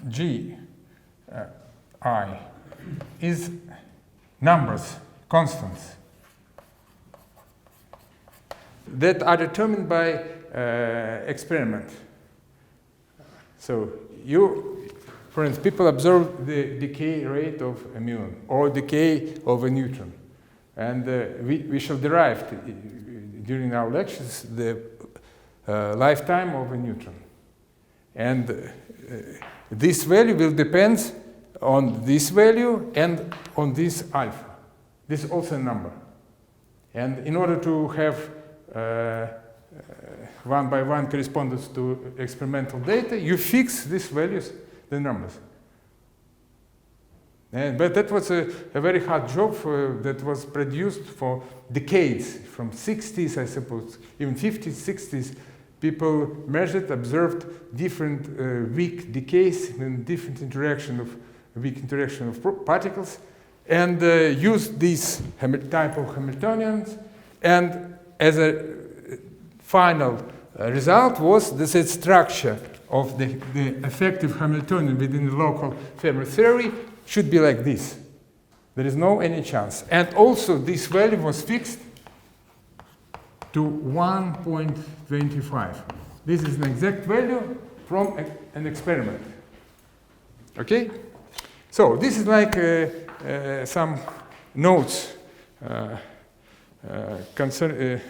G I is numbers, constants, that are determined by experiment. So for instance, people observe the decay rate of a muon or decay of a neutron. And we shall derive during our lectures the lifetime of a neutron. And this value will depend on this value and on this alpha. This is also a number. And in order to have one by one correspondence to experimental data, you fix these values, the numbers. But that was a very hard job that was produced for decades, from 60s, I suppose, even 50s, 60s. People measured, observed different weak decays and different weak interaction of particles, and used this type of Hamiltonians. And as a final result was the set structure of the effective Hamiltonian within the local Fermi theory should be like this. There is no any chance. And also this value was fixed to 1.25. This is an exact value from an experiment. Okay? So this is like some notes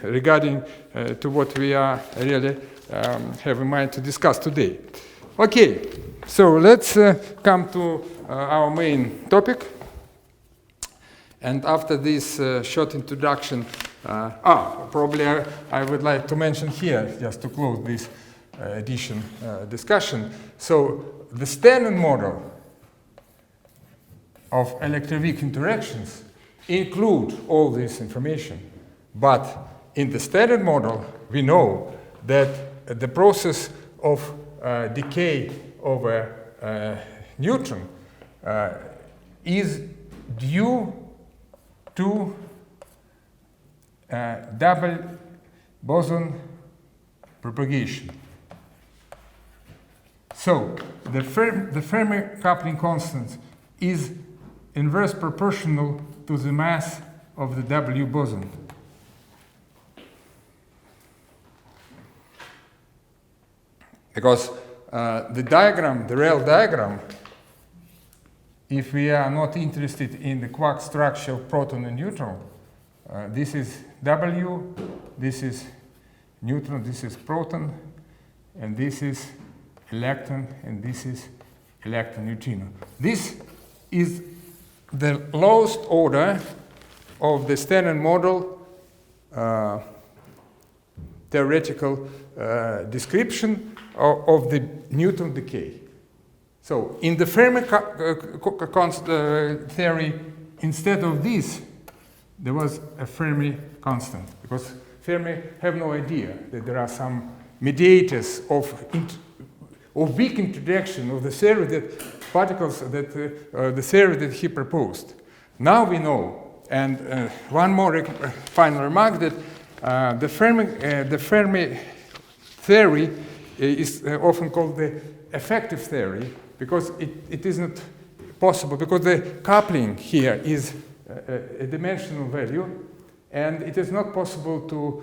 regarding to what we are really have in mind to discuss today. Okay, so let's come to our main topic. And after this short introduction, probably I would like to mention here, just to close this edition discussion. So the standard model of electroweak interactions include all this information. But in the standard model, we know that the process of decay of a neutron is due to double boson propagation. So the Fermi coupling constant is inverse proportional to the mass of the W boson. Because the diagram, the real diagram, if we are not interested in the quark structure of proton and neutron, this is W, this is neutron, this is proton, and this is electron, and this is electron neutrino. This is the lowest order of the standard model theoretical description of the neutron decay. So in the Fermi theory, instead of this, there was a Fermi constant, because Fermi have no idea that there are some mediators of weak interaction of the theory that particles that the theory that he proposed. Now we know, and one more final remark, that the Fermi theory is often called the effective theory, because it is not possible, because the coupling here is a dimensional value, and it is not possible to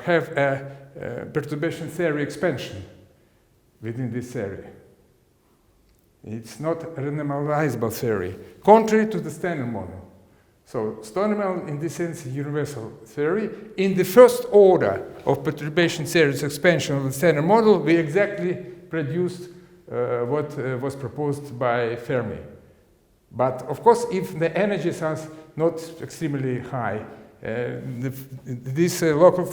have a perturbation theory expansion within this theory. It's not a renormalizable theory, contrary to the standard model. So standard model, in this sense, is universal theory. In the first order of perturbation theories expansion of the standard model, we exactly produced what was proposed by Fermi. But of course, if the energies are not extremely high, this local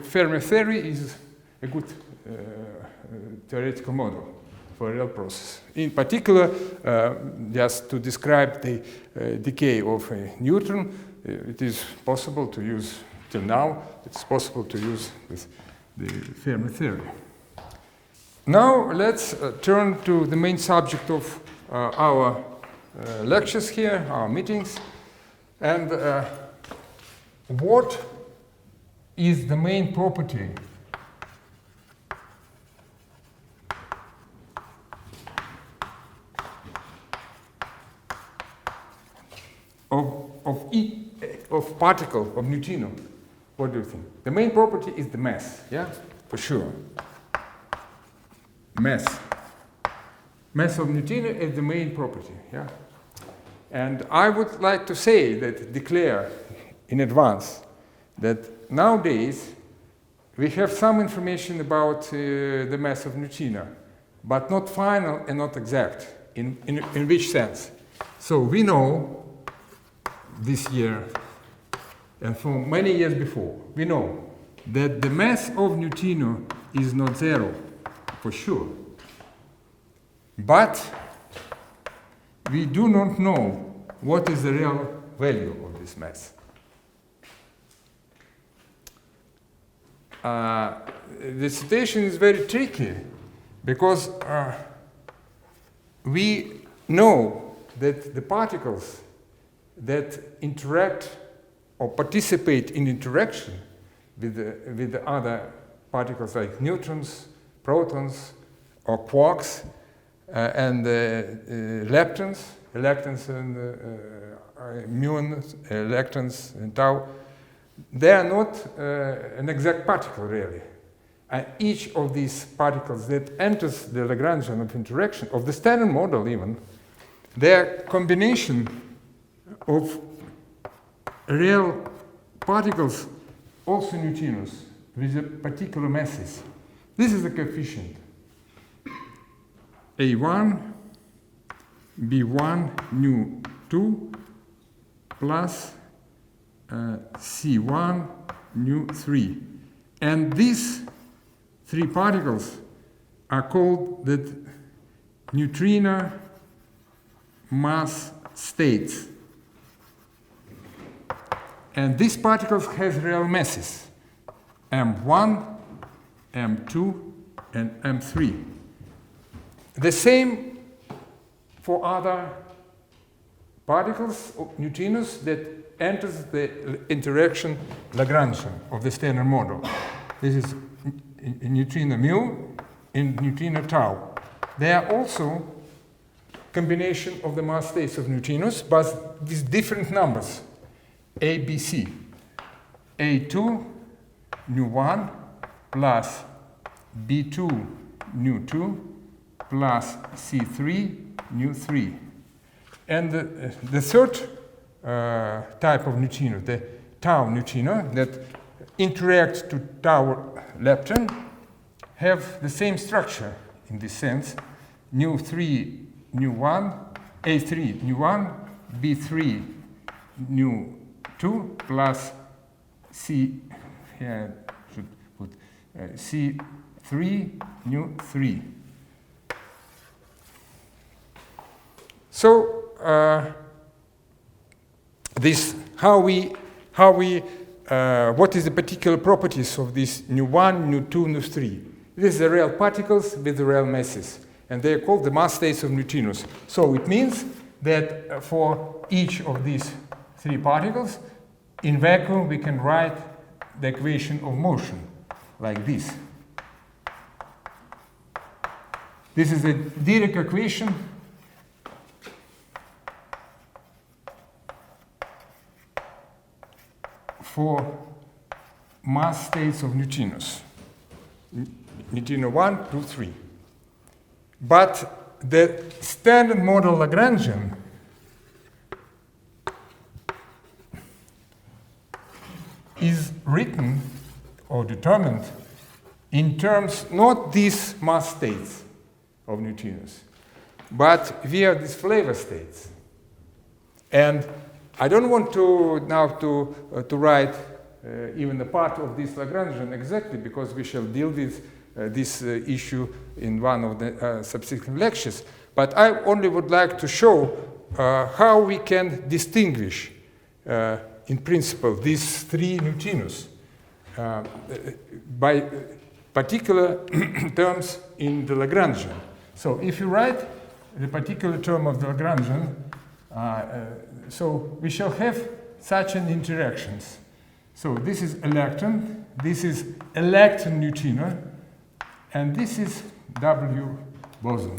Fermi theory is a good theoretical model for a real process. In particular, just to describe the decay of a neutron, it is possible to use, till now, it's possible to use the Fermi theory. Now let's turn to the main subject of our lectures here, our meetings, and what is the main property of particle, of neutrino. What do you think? The main property is the mass, yeah? For sure. Mass. Mass of neutrino is the main property, yeah? And I would like to say that, declare in advance, that nowadays we have some information about the mass of neutrino, but not final and not exact. In which sense? So we know this year, and for many years before, we know that the mass of neutrino is not zero, for sure. But we do not know what is the real value of this mass. The situation is very tricky because we know that the particles that interact or participate in interaction with the other particles like neutrons, protons, or quarks, and leptons and muons, electrons and tau, they are not an exact particle, really. And each of these particles that enters the Lagrangian of interaction, of the Standard Model even, they are combination of real particles, also neutrinos, with particular masses. This is the coefficient. A1, B1, nu2, plus C1, nu3. And these three particles are called the neutrino mass states. And these particles have real masses, M1, M2, and M3. The same for other particles, neutrinos, that enters the interaction Lagrangian of the Standard Model. This is neutrino mu and neutrino tau. They are also combination of the mass states of neutrinos, but with different numbers, A, B, C. A2, nu1, plus B2, nu2, plus C3, nu3. And the third type of neutrino, the tau neutrino, that interact to tau lepton, have the same structure in this sense, nu3, nu1, A3, nu1, B3, nu2, plus C, here I should put C3, nu3. So this what is the particular properties of these nu1, nu2, nu3? These are real particles with real masses, and they are called the mass states of neutrinos. So it means that for each of these three particles, in vacuum we can write the equation of motion like this. This is the Dirac equation for mass states of neutrinos, neutrino 1, 2, 3. But the Standard Model Lagrangian is written or determined in terms not these mass states of neutrinos, but via these flavor states. And I don't want to now to write even a part of this Lagrangian exactly, because we shall deal with this issue in one of the subsequent lectures. But I only would like to show how we can distinguish, in principle, these three neutrinos by particular terms in the Lagrangian. So if you write the particular term of the Lagrangian, so we shall have such an interactions. So this is electron neutrino, and this is W boson.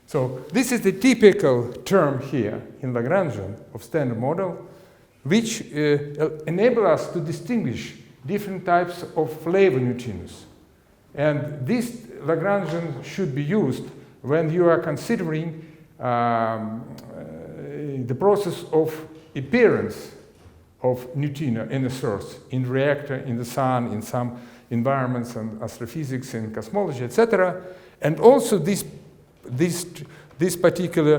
So this is the typical term here in Lagrangian of Standard Model. which enable us to distinguish different types of flavor neutrinos. And this Lagrangian should be used when you are considering the process of appearance of neutrino in the source, in reactor, in the sun, in some environments and astrophysics and cosmology, etc. And also this particular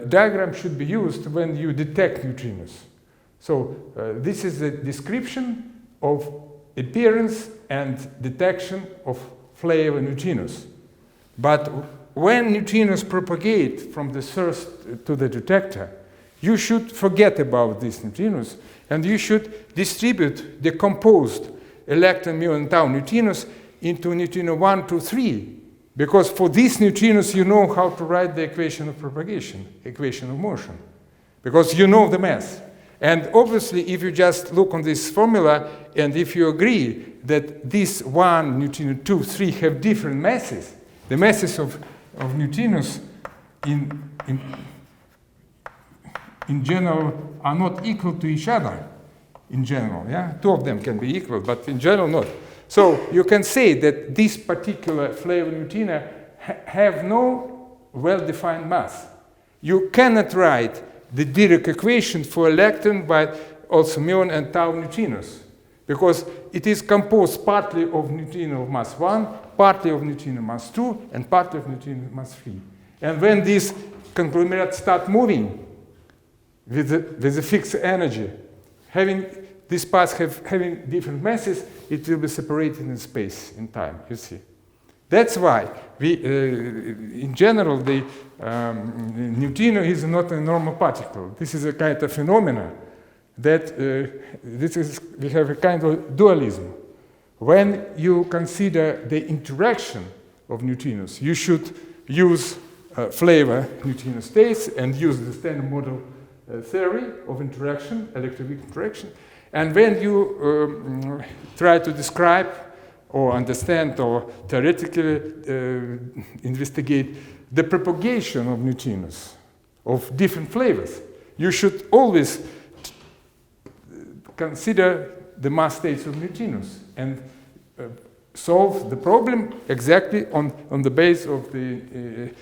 diagram should be used when you detect neutrinos. So this is a description of appearance and detection of flavor neutrinos. But when neutrinos propagate from the source to the detector, you should forget about these neutrinos, and you should distribute the composed electron, muon, and tau neutrinos into neutrino 1, 2, 3, because for these neutrinos you know how to write the equation of propagation, equation of motion, because you know the mass. And obviously, if you just look on this formula, and if you agree that these 1, neutrino 2, 3 have different masses, the masses of neutrinos in general are not equal to each other. In general, yeah? Two of them can be equal, but in general not. So you can say that this particular flavor neutrino have no well-defined mass. You cannot write the Dirac equation for electron by also muon and tau neutrinos, because it is composed partly of neutrino of mass 1, partly of neutrino mass 2, and partly of neutrino mass 3. And when these conglomerates start moving with a fixed energy, having these parts having different masses, it will be separated in space, in time, you see. That's why we, in general, the neutrino is not a normal particle. This is a kind of phenomena that we have a kind of dualism. When you consider the interaction of neutrinos, you should use flavor neutrino states and use the standard model theory of interaction, electroweak interaction. And when you try to describe or understand or theoretically investigate the propagation of neutrinos of different flavors, you should always consider the mass states of neutrinos and solve the problem exactly on the base of the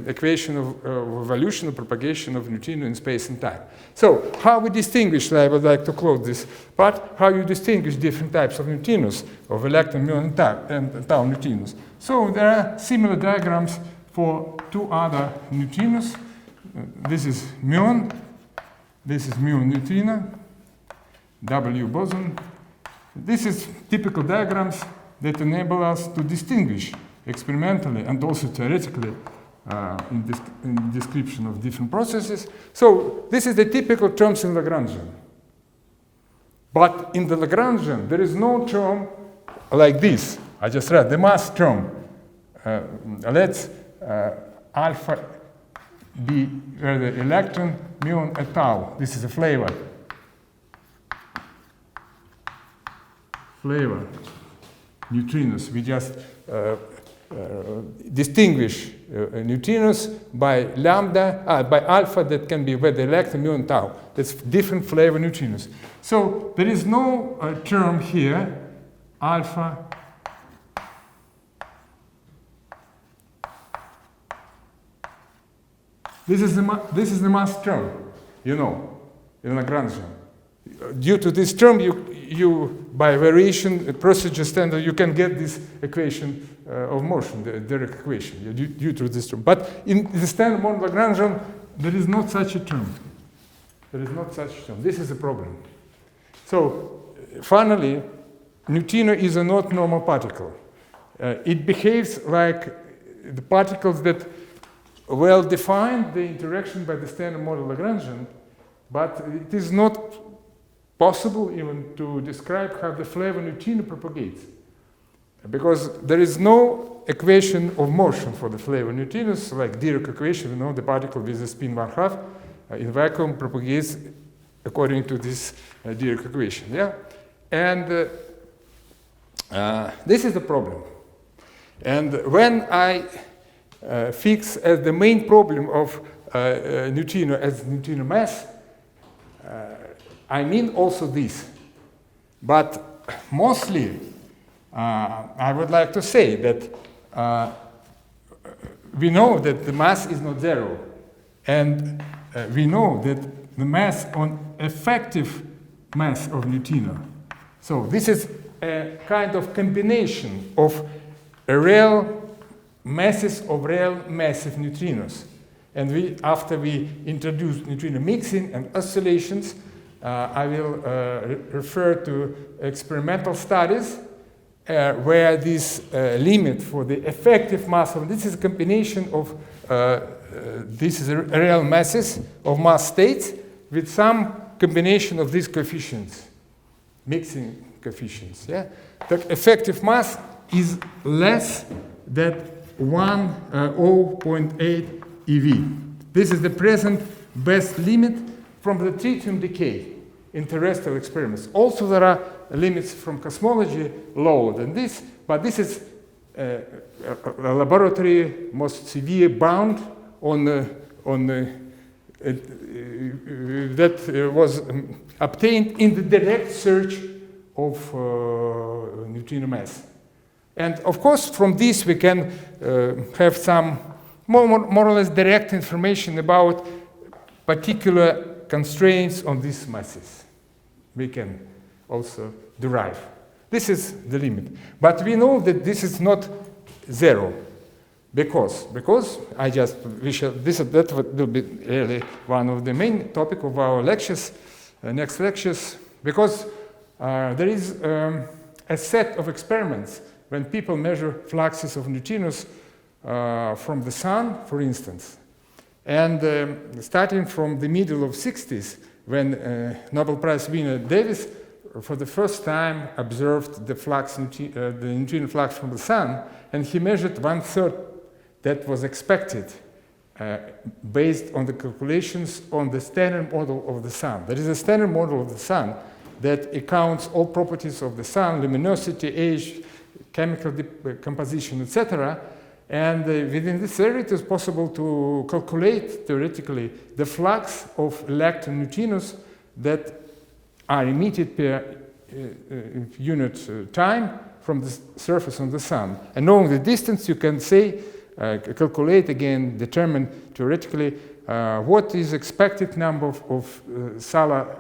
equation of evolution or propagation of neutrino in space and time. So how we distinguish, I would like to close this part, how you distinguish different types of neutrinos, of electron, muon, and tau neutrinos. So there are similar diagrams for two other neutrinos. This is muon, this is muon neutrino, W boson. This is typical diagrams that enable us to distinguish experimentally and also theoretically in description of different processes. So this is the typical terms in Lagrangian. But in the Lagrangian, there is no term like this. I just read the mass term. Let's alpha be the electron, muon, and tau. This is a flavor. Neutrinos. We just distinguish neutrinos by lambda, by alpha that can be whether electron, muon, tau. That's different flavor neutrinos. So there is no term here, alpha. This is the mass term, you know, in Lagrangian. Due to this term, you by variation procedure standard, you can get this equation of motion, the Dirac equation, due to this term. But in the standard model Lagrangian, there is not such a term. There is not such a term. This is a problem. So finally, neutrino is a not normal particle. It behaves like the particles that well define the interaction by the standard model Lagrangian, but it is not possible even to describe how the flavor neutrino propagates, because there is no equation of motion for the flavor neutrinos, like Dirac equation. You know, the particle with the spin 1/2 in vacuum propagates according to this Dirac equation. Yeah, and this is the problem. And when I fix as the main problem of neutrino as neutrino mass, I mean also this. But mostly, I would like to say that we know that the mass is not zero. And we know that the mass on effective mass of neutrino. So this is a kind of combination of real masses of real massive neutrinos. And after we introduce neutrino mixing and oscillations, I will refer to experimental studies where this limit for the effective mass of this is a combination of this is real masses of mass states with some combination of these coefficients, mixing coefficients. Yeah? The effective mass is less than 0.8 eV. This is the present best limit from the tritium decay in terrestrial experiments. Also, there are limits from cosmology lower than this, but this is a laboratory most severe bound on that was obtained in the direct search of neutrino mass. And of course, from this we can have some more or less direct information about particular constraints on these masses. We can also derive. This is the limit. But we know that this is not zero. Because that will be really one of the main topic of our lectures, next lectures, because there is a set of experiments when people measure fluxes of neutrinos from the sun, for instance. And starting from the middle of 60s, when Nobel Prize winner Davis for the first time observed the neutrino flux from the sun, and he measured 1/3 that was expected based on the calculations on the standard model of the sun. There is a standard model of the sun that accounts all properties of the sun, luminosity, age, chemical composition, etc. And within this area, it is possible to calculate theoretically the flux of electron neutrinos that are emitted per unit time from the surface of the sun. And knowing the distance, you can say, calculate again, determine theoretically what is expected number of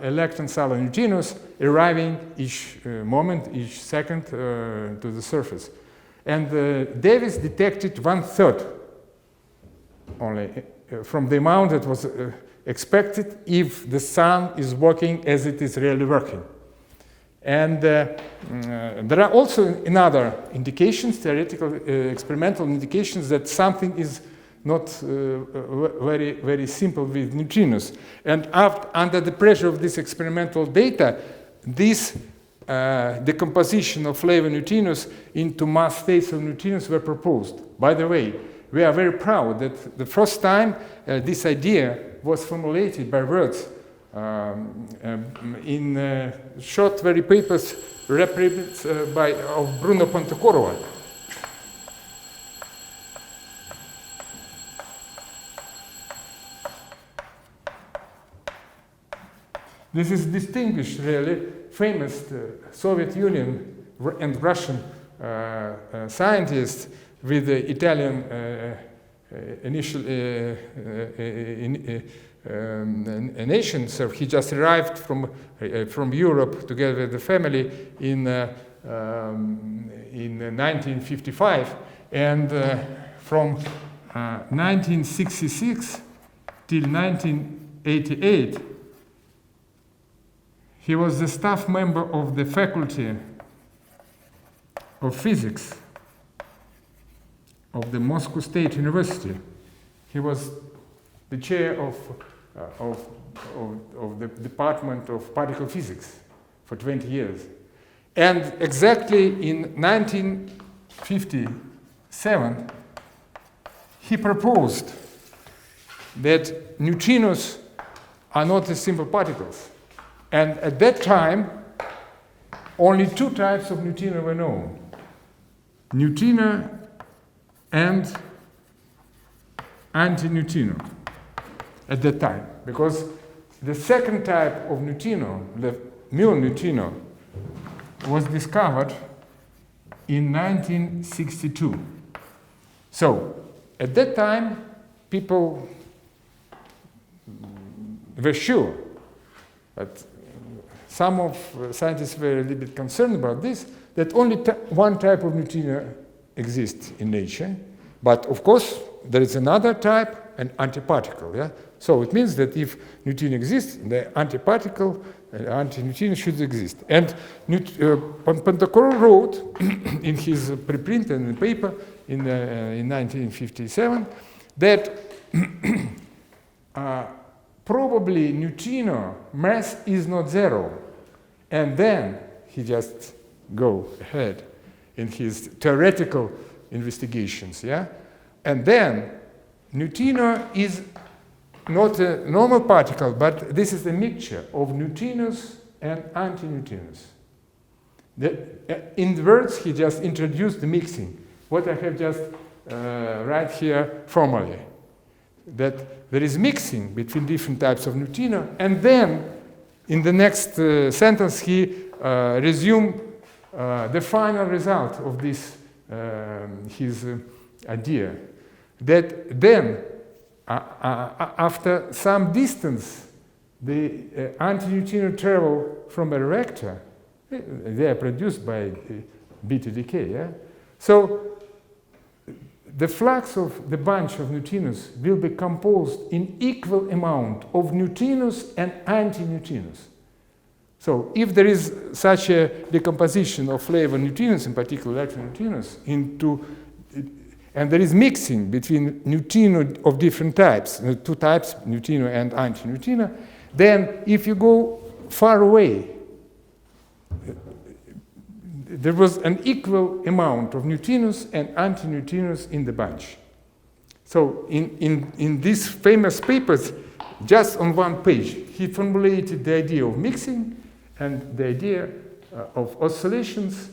electron solar neutrinos arriving each moment, each second to the surface. And Davis detected 1/3 only from the amount that was expected if the sun is working as it is really working. And there are also another indications, theoretical experimental indications that something is not very, very simple with neutrinos. And under the pressure of this experimental data, this decomposition of flavor neutrinos into mass states of neutrinos were proposed. By the way, we are very proud that the first time this idea was formulated by Wirtz in short, very papers represented of Bruno Pontecorvo. This is distinguished, really famous Soviet Union and Russian scientists with the Italian initial nation. So he just arrived from Europe together with the family in 1955, and from 1966 till 1988. He was the staff member of the Faculty of Physics of the Moscow State University. He was the chair of the Department of Particle Physics for 20 years. And exactly in 1957, he proposed that neutrinos are not as simple particles. And at that time, only two types of neutrino were known: neutrino and antineutrino at that time, because the second type of neutrino, the muon neutrino, was discovered in 1962. So, at that time, people were sure, but some of scientists were a little bit concerned about this, that only one type of neutrino exists in nature. But of course, there is another type, an antiparticle. Yeah? So it means that if neutrino exists, the antiparticle, antineutrino should exist. And Pantacorvo wrote in his preprint and paper in 1957 that probably neutrino mass is not zero. And then he just go ahead in his theoretical investigations, yeah? And then neutrino is not a normal particle, but this is a mixture of neutrinos and antineutrinos. In words, he just introduced the mixing. What I have just right here formally, that there is mixing between different types of neutrino, and then in the next sentence he resumed the final result of this his idea, that then after some distance the antineutrino travel from a reactor. They are produced by beta decay. Yeah? So the flux of the bunch of neutrinos will be composed in equal amount of neutrinos and antineutrinos. So if there is such a decomposition of flavor neutrinos, in particular electroneutrinos, and there is mixing between neutrino of different types, two types, neutrino and antineutrino, then if you go far away, there was an equal amount of neutrinos and antineutrinos in the bunch. So in these famous papers, just on one page, he formulated the idea of mixing and the idea of oscillations,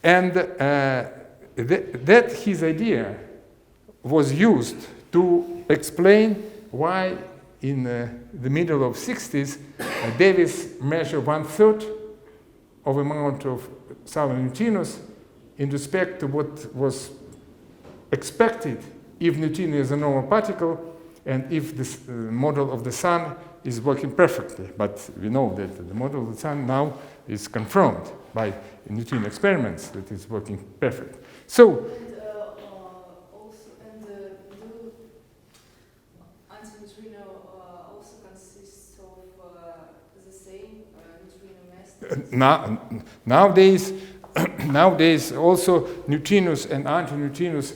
and that his idea was used to explain why in the middle of 60s, Davis measured 1/3 of amount of southern neutrinos in respect to what was expected if neutrino is a normal particle and if this model of the sun is working perfectly. But we know that the model of the sun now is confirmed by neutrino experiments that it's working perfect. So, do antineutrino also consists of the same neutrino mass? Nowadays also neutrinos and antineutrinos.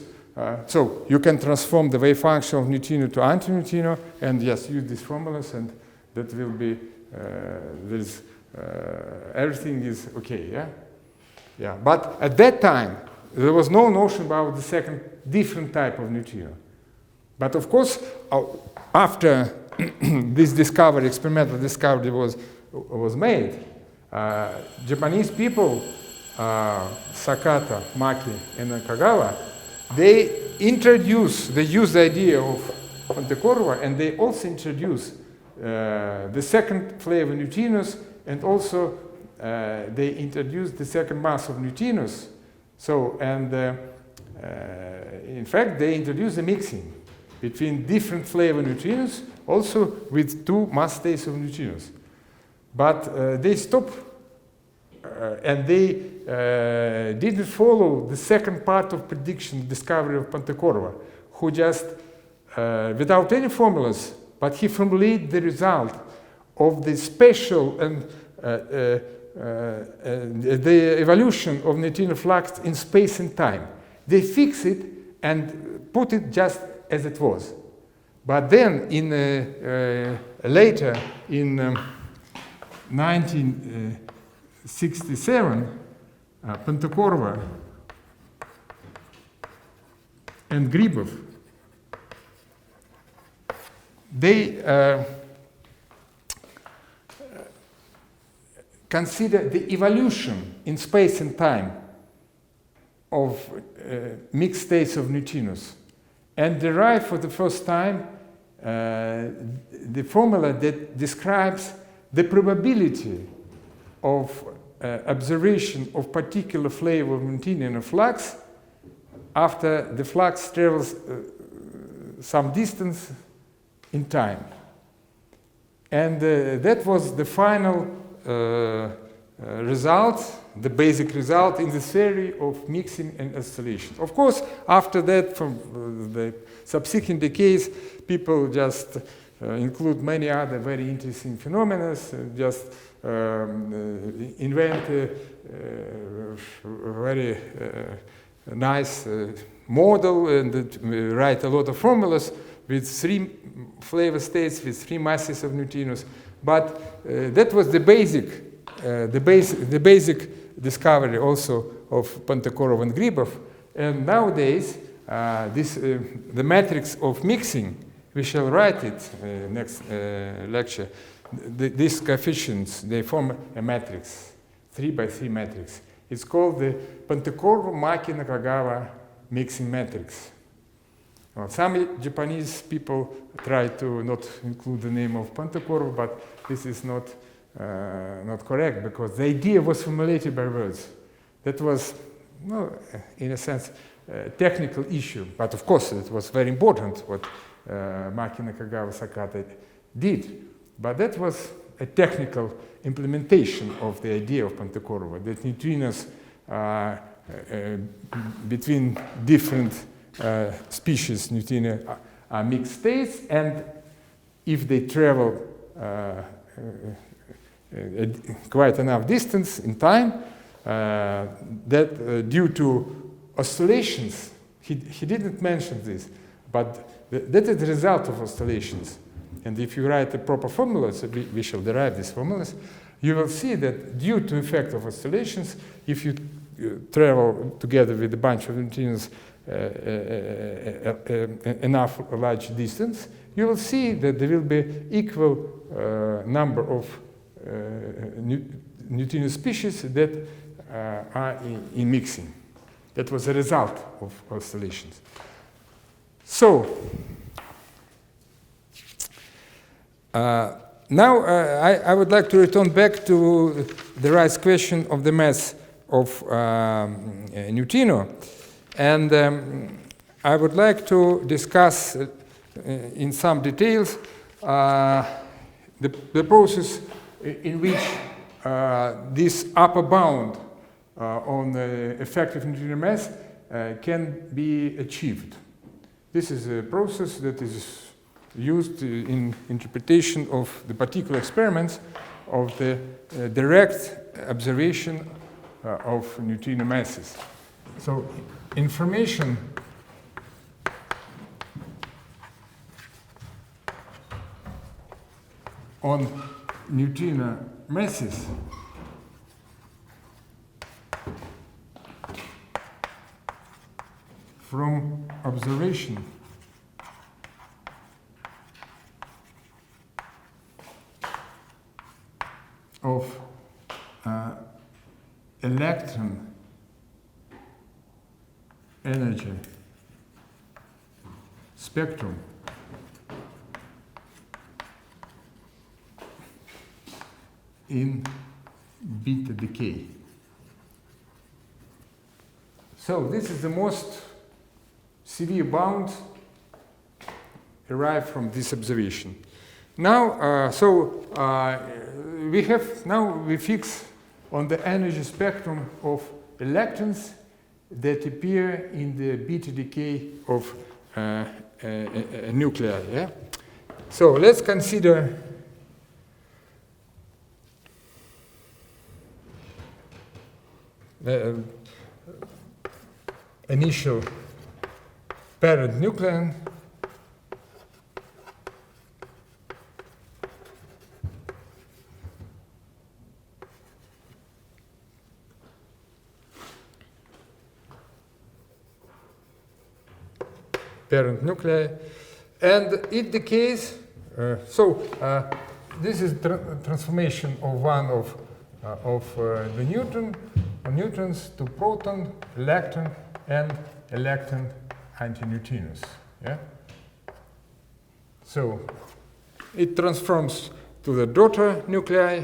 So you can transform the wave function of neutrino to antineutrino, and yes, use these formulas, and that will be everything is okay. Yeah, yeah. But at that time, there was no notion about the second different type of neutrino. But of course, after this discovery, experimental discovery was made, Japanese people, Sakata, Maki, and Nakagawa, they use the idea of Pantacorvo, and they also introduce the second flavor neutrinos, and also they introduced the second mass of neutrinos. So, and in fact, they introduced the mixing between different flavor neutrinos, also with two mass states of neutrinos. But they stopped, and they didn't follow the second part of prediction, discovery of Pantacorvo, who just, without any formulas, but he formulated the result of the special and the evolution of neutrino flux in space and time. They fix it and put it just as it was. But then, later in 1967, Pantacorvo and Gribov, they consider the evolution in space and time of mixed states of neutrinos, and derive for the first time the formula that describes the probability of observation of particular flavor of neutrino in a flux after the flux travels some distance in time. And that was the final result, the basic result in the theory of mixing and oscillations. Of course, after that, from the subsequent decades, people just include many other very interesting phenomena, just invent a very nice model and write a lot of formulas with 3 flavor states, with 3 masses of neutrinos. But that was the basic discovery also of Pantekorov and Gribov. And nowadays, the matrix of mixing, we shall write it next lecture. These coefficients, they form a matrix, 3 by 3 matrix. It's called the Pantekorov-Maki-Nakagawa mixing matrix. Well, some Japanese people try to not include the name of Pantekorov, but this is not correct, because the idea was formulated by words. That was, well, in a sense, a technical issue, but of course it was very important what Maki, Nakagawa, Sakata did. But that was a technical implementation of the idea of Pantekorov, that neutrinos between different species neutrino are mixed states, and if they travel quite enough distance in time, that due to oscillations, he didn't mention this, but that is the result of oscillations. And if you write the proper formulas, we shall derive these formulas, you will see that due to effect of oscillations, if you travel together with a bunch of neutrinos enough large distance, you will see that there will be equal number of neutrino species that are in mixing. That was a result of oscillations. So, now I would like to return back to the right question of the mass of neutrino. And I would like to discuss in some details the process in which this upper bound on the effective neutrino mass can be achieved. This is a process that is used in interpretation of the particular experiments of the direct observation of neutrino masses. So information on neutrino masses from observation of electron energy spectrum in beta decay. So this is the most severe bound derived from this observation. Now, we fix on the energy spectrum of electrons that appear in the beta decay of a nuclei. Yeah? So let's consider the initial parent nucleon nuclei, and it decays. This is transformation of one of the neutrons to proton, electron, and electron antineutrinos. Yeah. So it transforms to the daughter nuclei.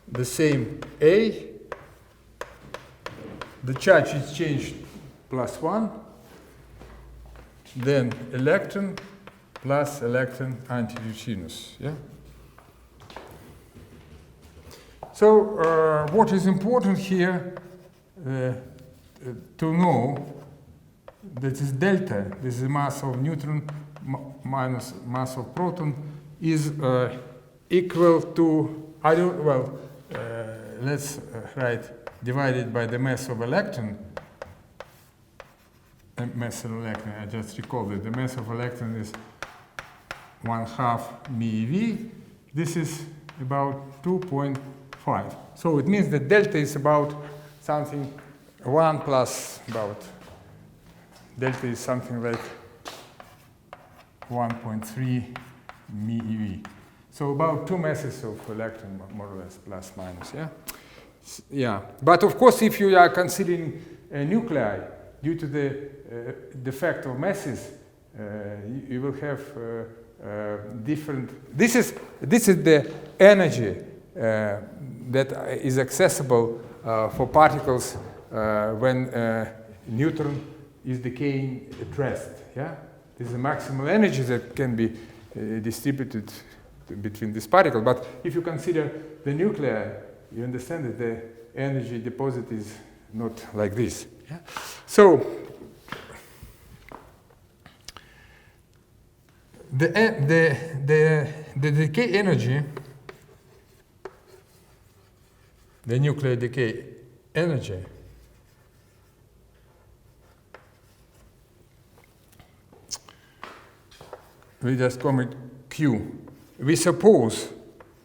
The same A. The charge is changed +1. Then electron plus electron antideutinous. Yeah. So what is important here to know that is delta, this is the mass of neutron minus mass of proton, is equal to, let's write divided by the mass of electron. Mass of electron, I just recall that the mass of electron is 1/2 MeV. This is about 2.5. So it means that delta is about something 1 plus about, delta is something like 1.3 MeV. So about 2 masses of electron, more or less, plus minus, yeah? Yeah, but of course if you are considering a nuclei, due to the defect of masses, you will have different. This is the energy that is accessible for particles when neutron is decaying at rest. Yeah, this is the maximal energy that can be distributed between these particles. But if you consider the nuclei, you understand that the energy deposit is not like this. Yeah? So the decay energy, the nuclear decay energy, we just call it Q. We suppose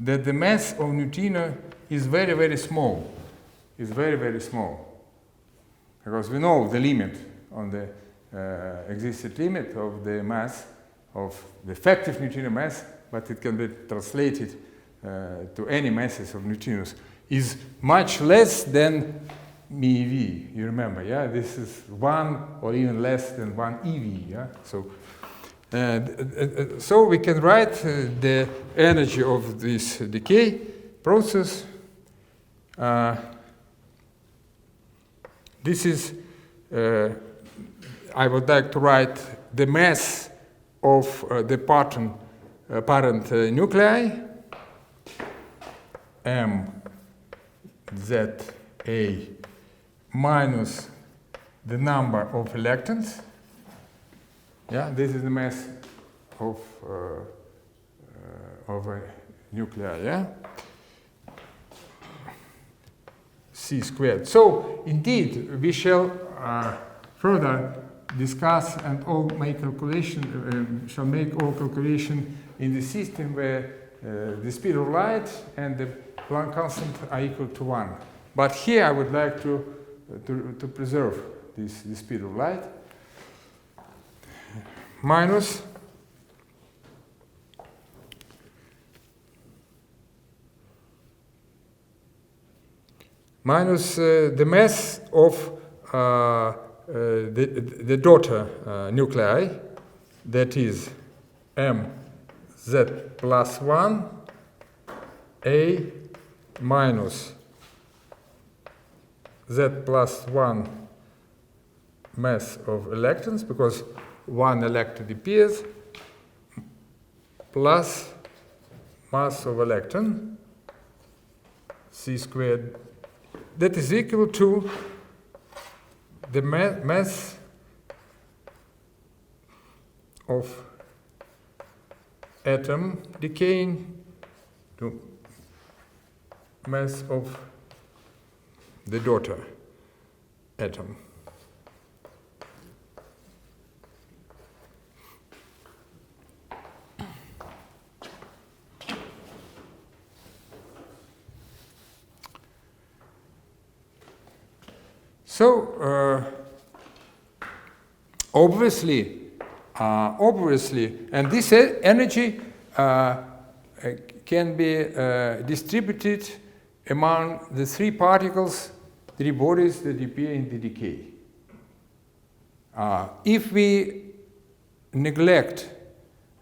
that the mass of neutrino is very, very small. Is very, very small. Because we know the limit on the existed limit of the mass of the effective neutrino mass, but it can be translated to any masses of neutrinos, is much less than MeV. You remember, yeah? This is 1 or even less than 1 eV, yeah? So we can write the energy of this decay process. This is, I would like to write the mass of the parent nuclei, MZA minus the number of electrons. Yeah, this is the mass of a nuclei, yeah? C squared. So, indeed, we shall further discuss and all make calculation, shall make all calculation in the system where the speed of light and the Planck constant are equal to 1. But here I would like to preserve this speed of light. Minus the mass of the daughter nuclei, that is MZ plus 1 A minus Z plus 1 mass of electrons, because 1 electron appears, plus mass of electron, C squared, that is equal to the mass of atom decaying to mass of the daughter atom. So, obviously, and this energy can be distributed among the 3 particles three bodies that appear in the decay. If we neglect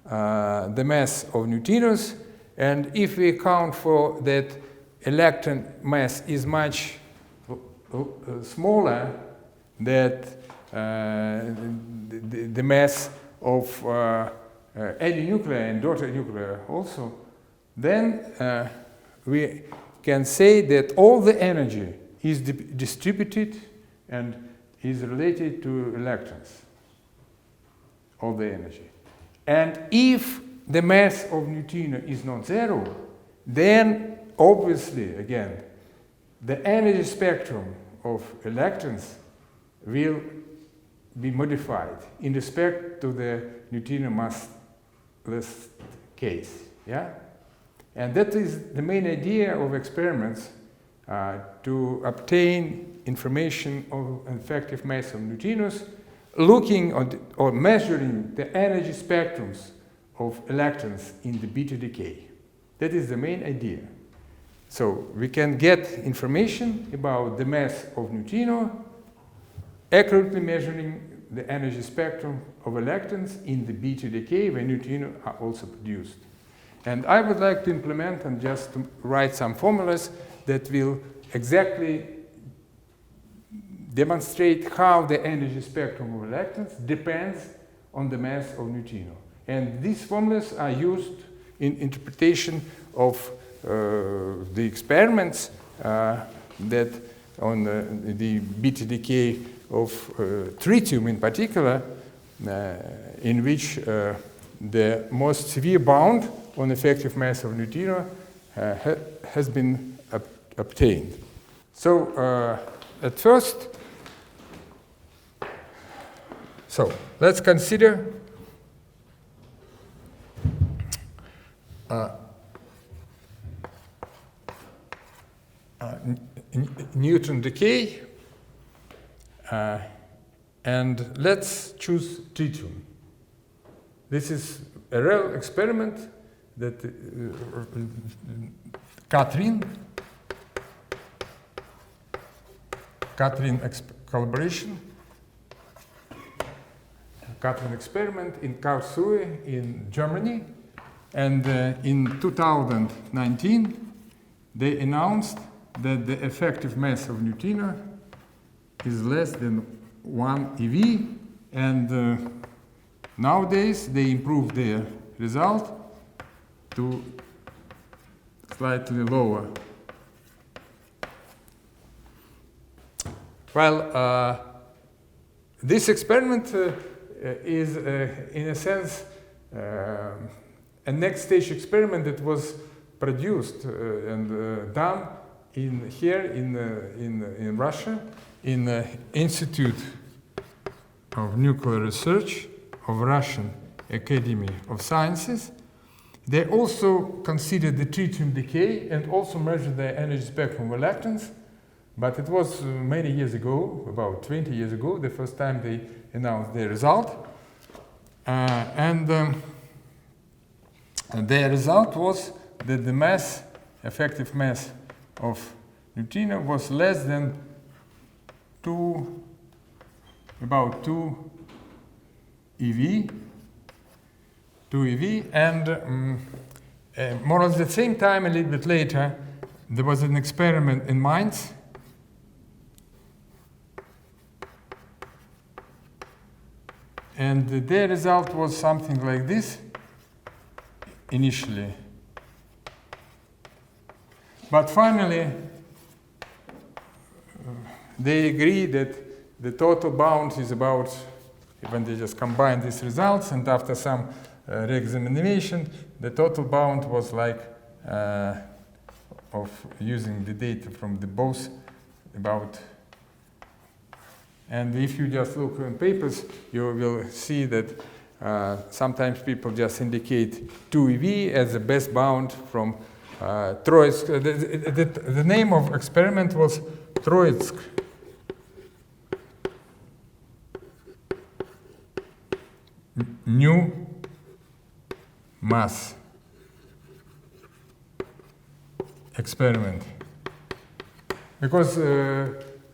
the mass of neutrinos, and if we account for that electron mass is much smaller than the mass of any nuclei and daughter nuclei also, then we can say that all the energy is distributed and is related to electrons, all the energy. And if the mass of neutrino is not zero, then obviously, again, the energy spectrum of electrons will be modified in respect to the neutrino massless case. Yeah? And that is the main idea of experiments to obtain information of effective mass of neutrinos, looking at or measuring the energy spectrums of electrons in the beta decay. That is the main idea. So we can get information about the mass of neutrino, accurately measuring the energy spectrum of electrons in the beta decay when neutrinos are also produced. And I would like to implement and just to write some formulas that will exactly demonstrate how the energy spectrum of electrons depends on the mass of neutrino. And these formulas are used in interpretation of the experiments that on the beta decay of tritium in particular, in which the most severe bound on effective mass of neutrino has been obtained. So at first, let's consider neutron decay, and let's choose tritium. This is a real experiment that Catherine collaboration, Catherine experiment in Karlsruhe in Germany, and in 2019 they announced that the effective mass of neutrino is less than 1 eV, and nowadays they improved their result to slightly lower. Well, this experiment is, in a sense, a next stage experiment that was produced and done here in Russia, in the Institute of Nuclear Research of Russian Academy of Sciences. They also considered the tritium decay and also measured the energy spectrum of electrons, but it was many years ago, about 20 years ago, the first time they announced their result. And their result was that the mass, effective mass of neutrino was less than about 2 eV, and more or less at the same time, a little bit later, there was an experiment in Mainz. And their result was something like this initially. But finally, they agree that the total bound is about, when they just combine these results, and after some re-examination, the total bound was like, of using the data from the both, about. And if you just look in papers, you will see that sometimes people just indicate 2 eV as the best bound from Troitsk. The name of experiment was Troitsk. New mass experiment. Because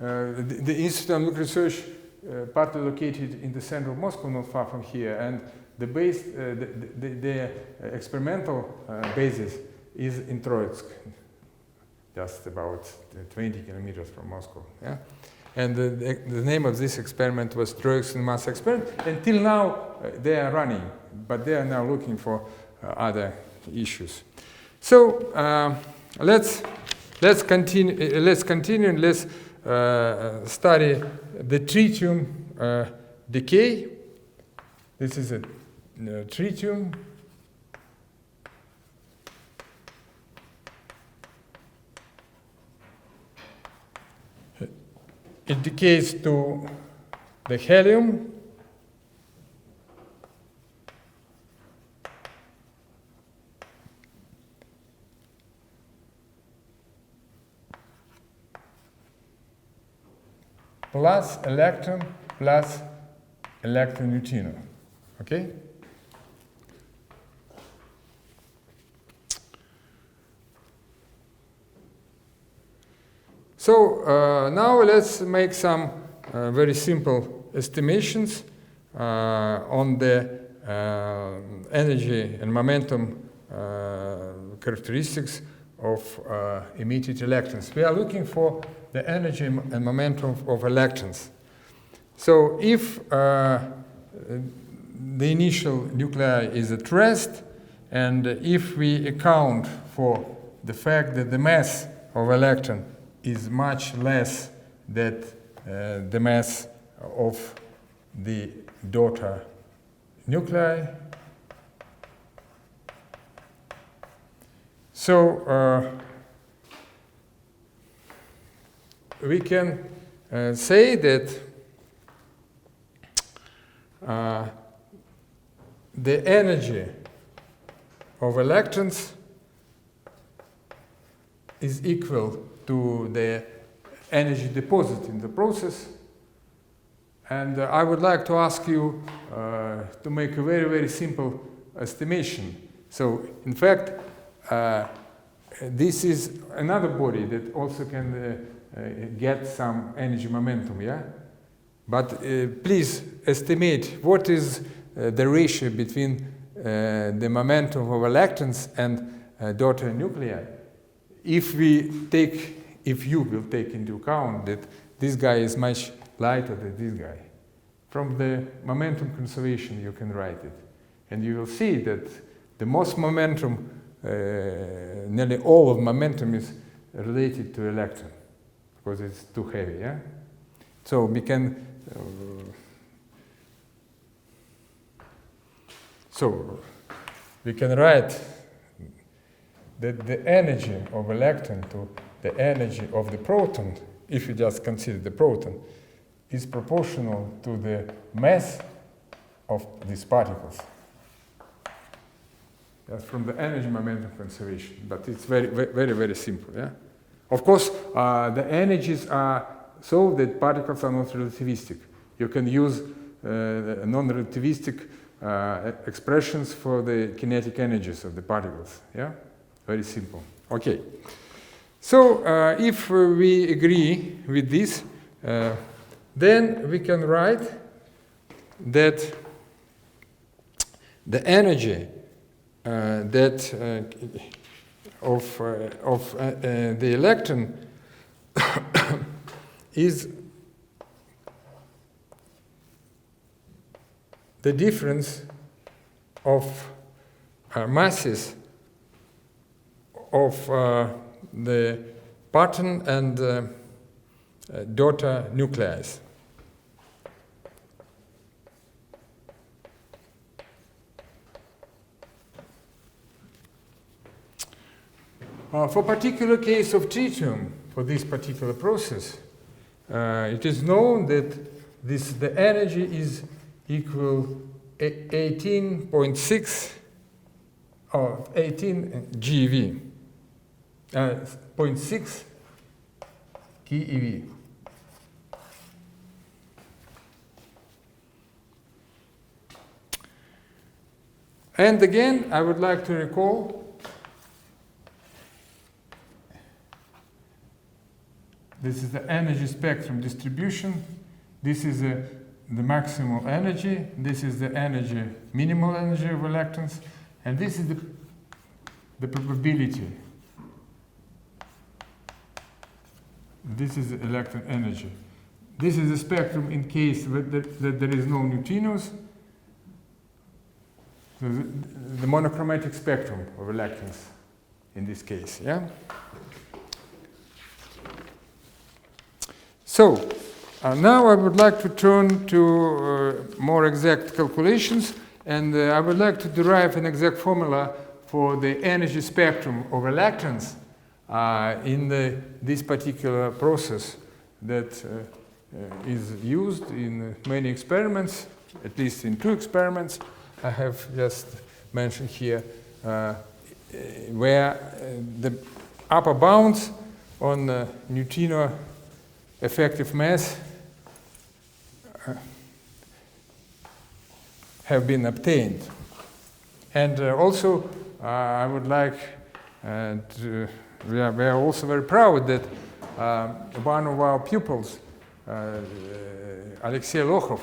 the Institute of Nuclear Research partly located in the center of Moscow, not far from here, and the base, the experimental basis is in Troitsk, just about 20 kilometers from Moscow. Yeah? And the name of this experiment was Troitsk Mass Experiment. Until now, they are running, but they are now looking for other issues. So let's continue. Let's continue and let's study the tritium decay. This is a tritium. It decays to the helium. Plus electron plus electron neutrino. Okay? So now let's make some very simple estimations on the energy and momentum characteristics of emitted electrons. We are looking for the energy and momentum of electrons. So if the initial nuclei is at rest, and if we account for the fact that the mass of electron is much less than the mass of the daughter nuclei. So we can say that the energy of electrons is equal to the energy deposit in the process. And I would like to ask you to make a very, very simple estimation. So, in fact, this is another body that also can get some energy momentum, yeah? But please estimate what is the ratio between the momentum of electrons and daughter nuclei. If you will take into account that this guy is much lighter than this guy, from the momentum conservation you can write it. And you will see that the most momentum, nearly all of momentum is related to electron, because it's too heavy, yeah? So we can, write that the energy of electron to the energy of the proton, if you just consider the proton, is proportional to the mass of these particles. That's from the energy momentum conservation, but it's very, very, very simple. Yeah. Of course, the energies are so that particles are not relativistic. You can use non-relativistic expressions for the kinetic energies of the particles. Yeah, very simple. Okay. So if we agree with this, then we can write that the energy of the electron is the difference of masses of the parton and daughter nuclei. For particular case of tritium, for this particular process, it is known that the energy is equal 18.6 or 18 GeV, 0.6 keV. And again, I would like to recall the This is the energy spectrum distribution. This is the maximal energy. This is the energy, minimal energy of electrons. And this is the probability. This is the electron energy. This is the spectrum in case that there is no neutrinos. So the monochromatic spectrum of electrons in this case, yeah? So, now I would like to turn to more exact calculations, and I would like to derive an exact formula for the energy spectrum of electrons in this particular process that is used in many experiments, at least in 2 experiments. I have just mentioned here where the upper bounds on neutrino effective mass have been obtained. And also, I would like we are also very proud that one of our pupils, Alexey Lokhov,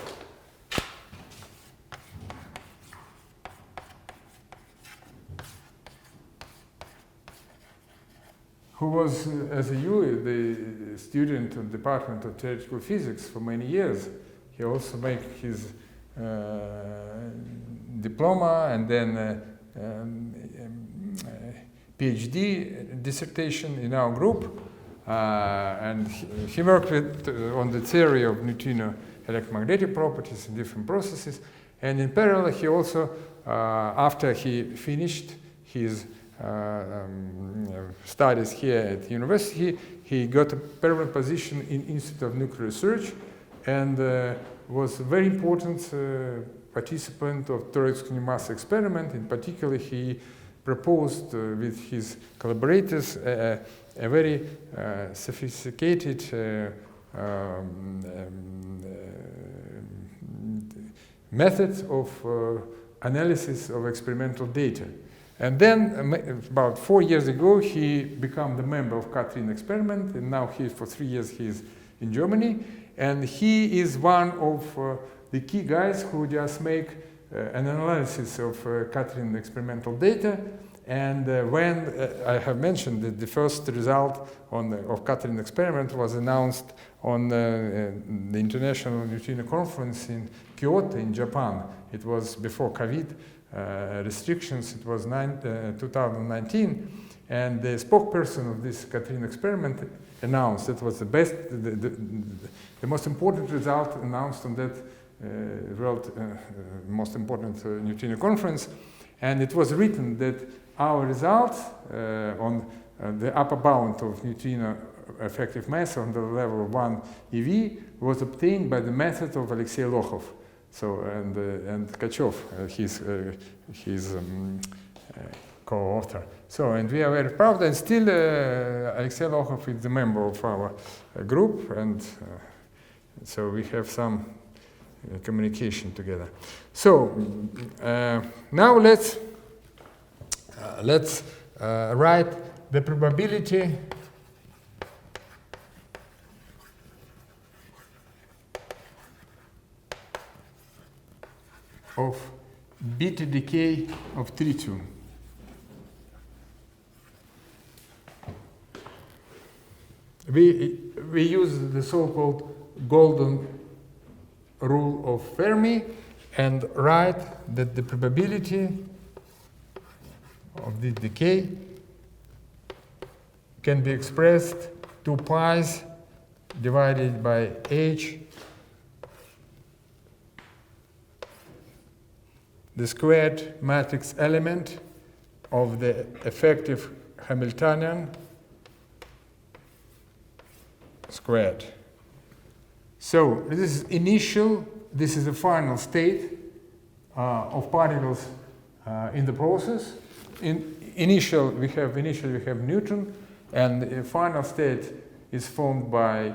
who was, as a UE, the student of the Department of Theoretical Physics for many years. He also made his diploma and then PhD dissertation in our group. And he worked on the theory of neutrino electromagnetic properties in different processes. And in parallel, he also, after he finished his studies here at the university, he got a permanent position in Institute of Nuclear Research and was a very important participant of Troitsky-Mass experiment. In particular, he proposed with his collaborators a very sophisticated method of analysis of experimental data. And then, about 4 years ago, he became the member of Katrin experiment, and now for 3 years he is in Germany. And he is one of the key guys who just make an analysis of Katrin experimental data. And when I have mentioned that the first result of Katrin experiment was announced on the International Neutrino Conference in Kyoto in Japan. It was before COVID restrictions. It was 2019, and the spokesperson of this Katrin experiment announced that was the best, the most important result announced on that most important neutrino conference, and it was written that our result on the upper bound of neutrino effective mass on the level of 1 eV was obtained by the method of Alexey Lokhov. So and Tkachov, his co-author. So and we are very proud, and still Alexey Lokhov is the member of our group, and so we have some communication together. So now let's write the probability of beta decay of tritium. We use the so-called golden rule of Fermi and write that the probability of this decay can be expressed 2 pi's divided by h, the squared matrix element of the effective Hamiltonian squared. So this is initial, this is the final state of particles in the process. Initially we have neutron, and the final state is formed by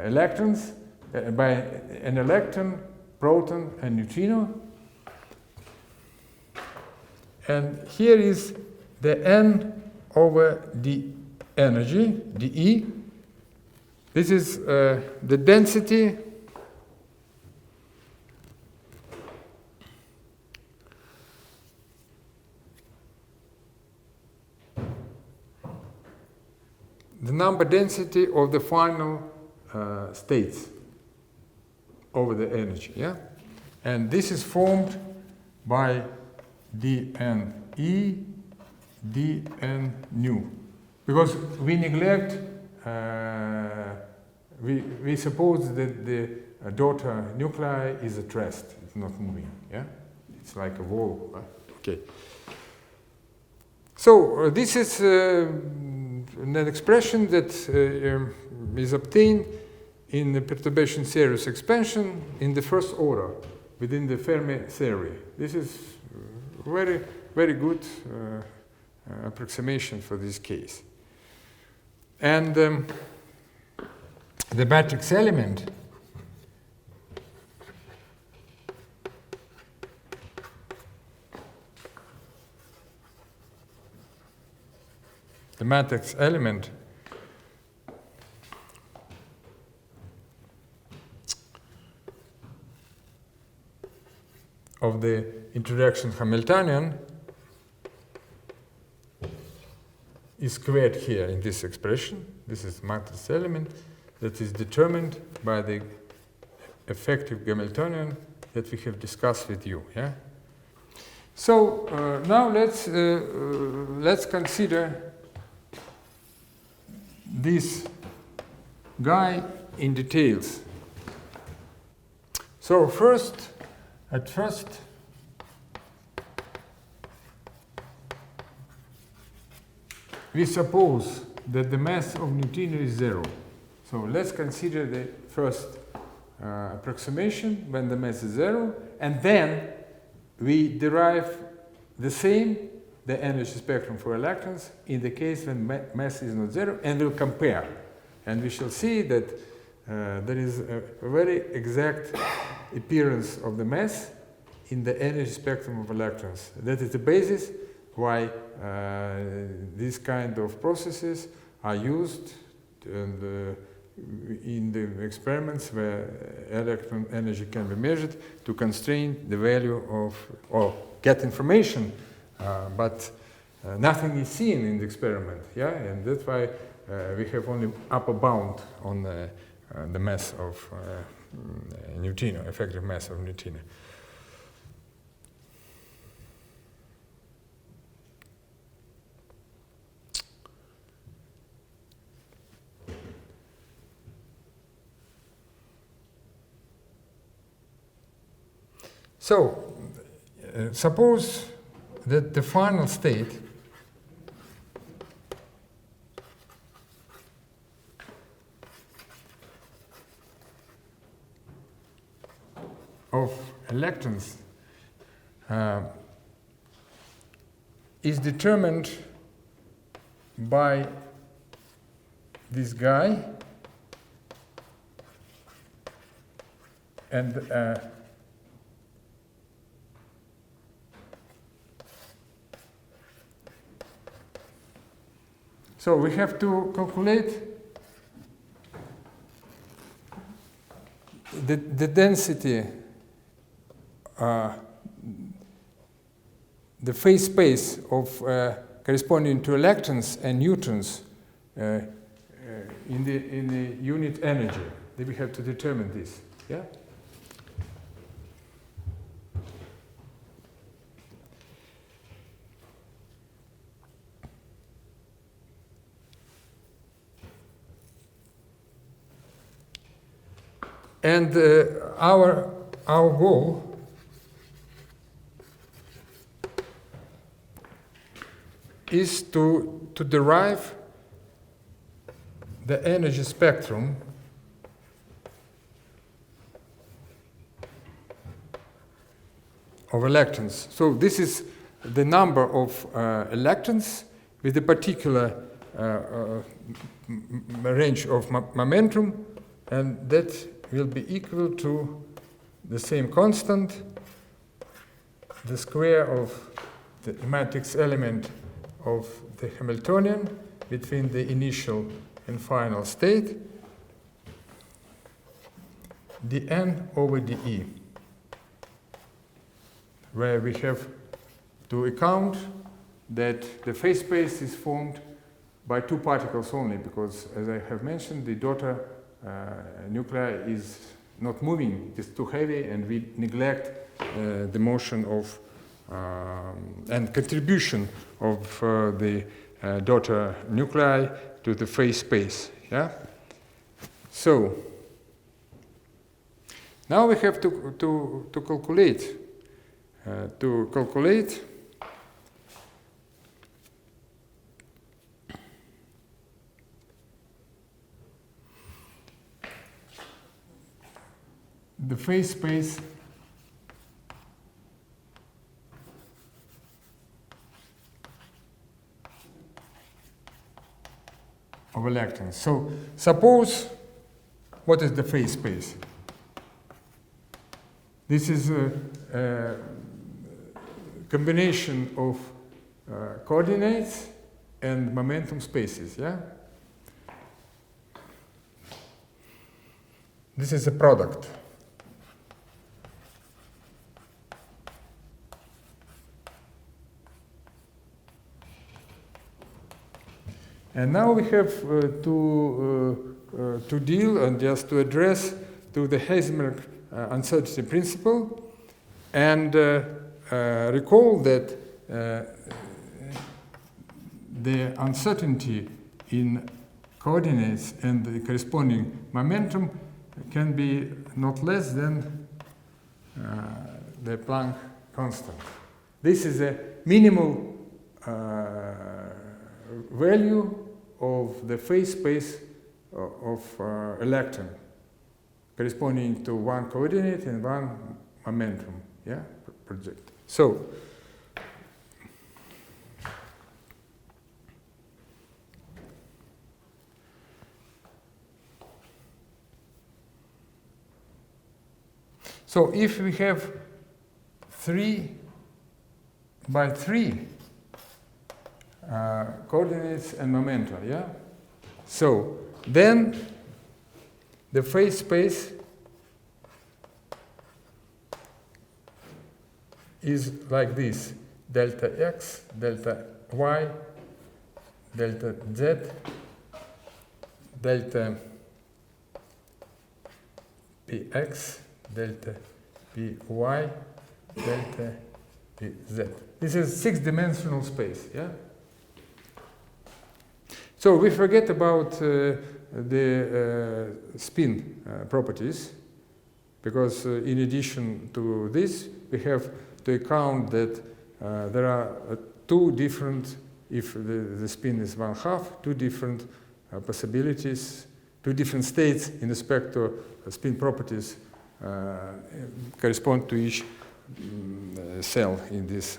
electrons, by an electron, proton, and neutrino. And here is the n over the energy, dE, This is the density the number density of the final states over the energy, yeah? And this is formed by dNE, dN nu. Because we neglect, we suppose that the daughter nuclei is at rest, it's not moving, yeah? It's like a wall, okay. So this is an expression that is obtained in the perturbation series expansion in the first order within the Fermi theory. This is very, very good approximation for this case. And the matrix element of the interaction Hamiltonian is squared here in this expression. This is matrix element that is determined by the effective Hamiltonian that we have discussed with you. Yeah. So now let's consider this guy in details. So at first, we suppose that the mass of neutrino is 0. So let's consider the first approximation when the mass is 0, and then we derive the energy spectrum for electrons in the case when mass is not 0, and we'll compare. And we shall see that there is a very exact appearance of the mass in the energy spectrum of electrons. That is the basis why these kind of processes are used in the experiments where electron energy can be measured to constrain the value of, or get information, but nothing is seen in the experiment, yeah, and that's why we have only upper bound on the mass of neutrino, effective mass of neutrino. So, suppose that the final state of electrons is determined by this guy and so we have to calculate the density, the phase space of corresponding to electrons and neutrons in the unit energy. Then we have to determine this. Yeah. And our goal is to derive the energy spectrum of electrons. So this is the number of electrons with a particular range of momentum, and that will be equal to the same constant, the square of the matrix element of the Hamiltonian between the initial and final state, dn over dE, where we have to account that the phase space is formed by two particles only, because, as I have mentioned, the daughter nuclei is not moving, it is too heavy, and we neglect the motion of and contribution of the daughter nuclei to the phase space. Yeah. So now we have to calculate the phase space of electrons. So suppose, what is the phase space? This is a combination of coordinates and momentum spaces, yeah? This is a product. And now we have to deal and just to address to the Heisenberg uncertainty principle, and recall that the uncertainty in coordinates and the corresponding momentum can be not less than the Planck constant. This is a minimal value of the phase space of electron, corresponding to one coordinate and one momentum, yeah, project. So if we have 3 by 3 coordinates and momentum, yeah? So then the phase space is like this: delta x, delta y, delta z, delta px, delta py, delta pz. This is 6-dimensional space, yeah? So we forget about the spin properties, because in addition to this, we have to account that there are two different, if the spin is 1/2, two different possibilities, two different states in respect to spin properties correspond to each cell in this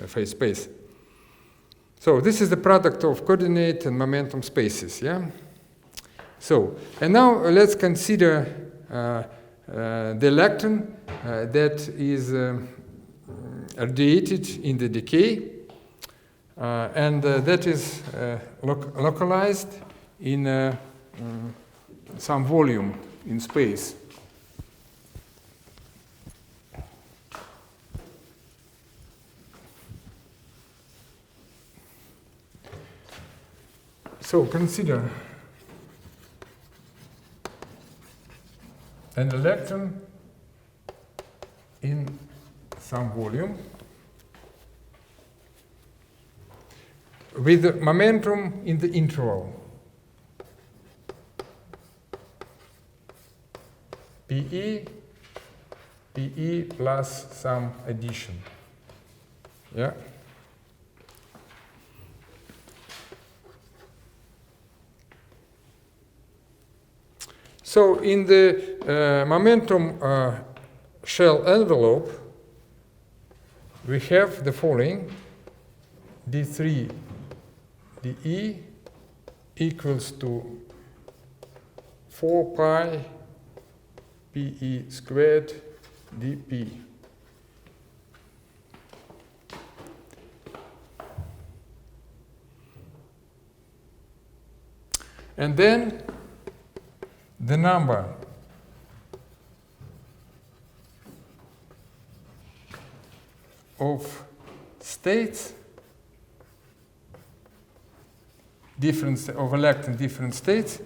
phase space. So this is the product of coordinate and momentum spaces, yeah? So, and now let's consider the electron that is radiated in the decay, and that is localized in some volume in space. So consider an electron in some volume with the momentum in the interval PE plus some addition. Yeah. So in the momentum shell envelope, we have the following: d3 dE equals to 4 pi PE squared dP. And then the number of states, of electron different states,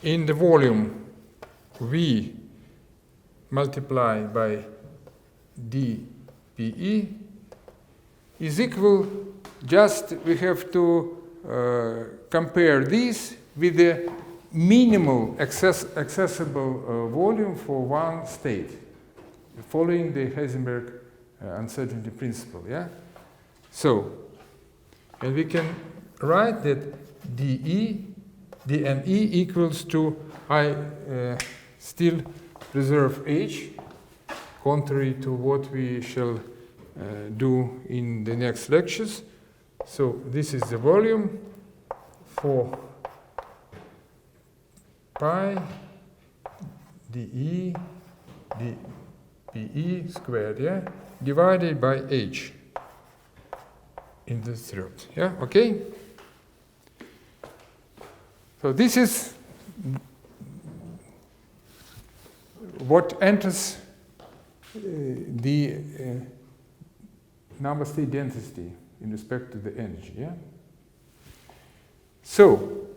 in the volume V multiplied by dPe is equal, just we have to compare this with the minimal accessible volume for one state, following the Heisenberg uncertainty principle. Yeah. So, and we can write that dNE equals to, I still reserve H, contrary to what we shall do in the next lectures. So this is the volume for pi dE dPe squared, yeah, divided by H in the third. Yeah, okay? So this is what enters the number state density in respect to the energy. Yeah. So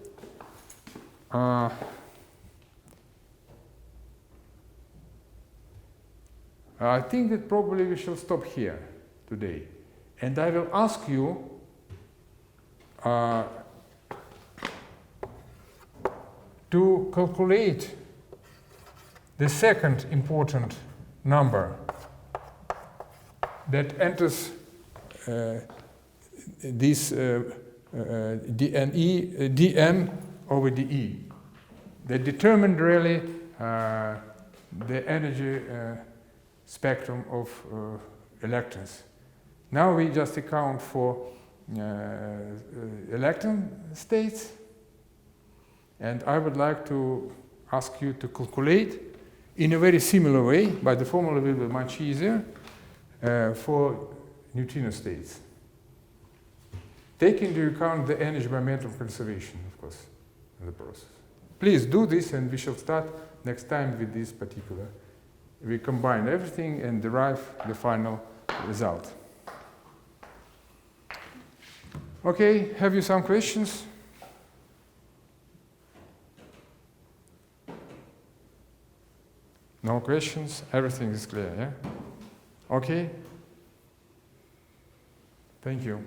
I think that probably we shall stop here today, and I will ask you to calculate the second important number that enters this dN over dE, that determined really the energy spectrum of electrons. Now we just account for electron states, and I would like to ask you to calculate in a very similar way, but the formula will be much easier, for neutrino states. Take into account the energy by metal conservation, of course, in the process. Please do this, and we shall start next time with this particular. We combine everything and derive the final result. Okay, have you some questions? No questions? Everything is clear, yeah? Okay? Thank you.